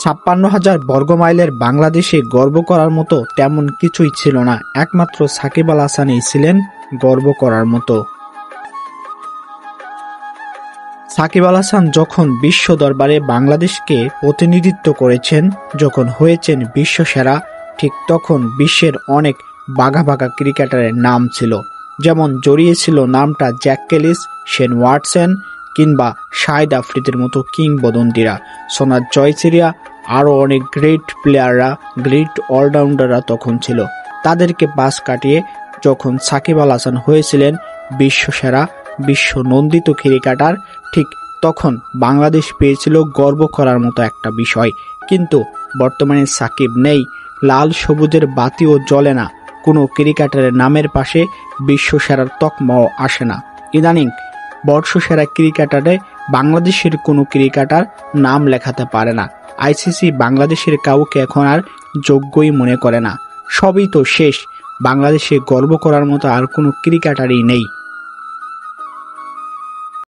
৫৬,০০০ বর্গমাইলের বাংলাদেশে গর্ব করার মতো তেমন কিছুই ছিল না, একমাত্র সাকিব আল হাসানই ছিলেন গর্ব করার মতো। সাকিব আল হাসান যখন বিশ্ব দরবারে বাংলাদেশকে প্রতিনিধিত্ব করেছেন, যখন হয়েছেন বিশ্বসেরা, ঠিক তখন বিশ্বের অনেক বাঘা বাঘা ক্রিকেটারের নাম ছিল, যেমন জড়িয়েছিল নামটা জ্যাক ক্যালিস, শেন ওয়াটসন কিংবা শাহিদ আফ্রিদির মতো কিংবদন্তিরা, সোনার জয়সিরিয়া, আরও অনেক গ্রেট প্লেয়াররা, গ্রেট অলরাউন্ডাররা তখন ছিল। তাদেরকে পাশ কাটিয়ে যখন সাকিব আল হাসান হয়েছিলেন বিশ্বসেরা, বিশ্ব নন্দিত ক্রিকেটার, ঠিক তখন বাংলাদেশ পেয়েছিল গর্ব করার মতো একটা বিষয়। কিন্তু বর্তমানে সাকিব নেই, লাল সবুজের বাতিও জ্বলে না, কোনো ক্রিকেটারের নামের পাশে বিশ্বসেরার তকমাও আসে না। ইদানিং বর্ষসেরা ক্রিকেটারে বাংলাদেশের কোনো ক্রিকেটার নাম লেখাতে পারে না। আইসিসি বাংলাদেশের কাউকে এখন আর যোগ্যই মনে করে না। সবই তো শেষ, বাংলাদেশে গর্ব করার মতো আর কোনো ক্রিকেটারই নেই।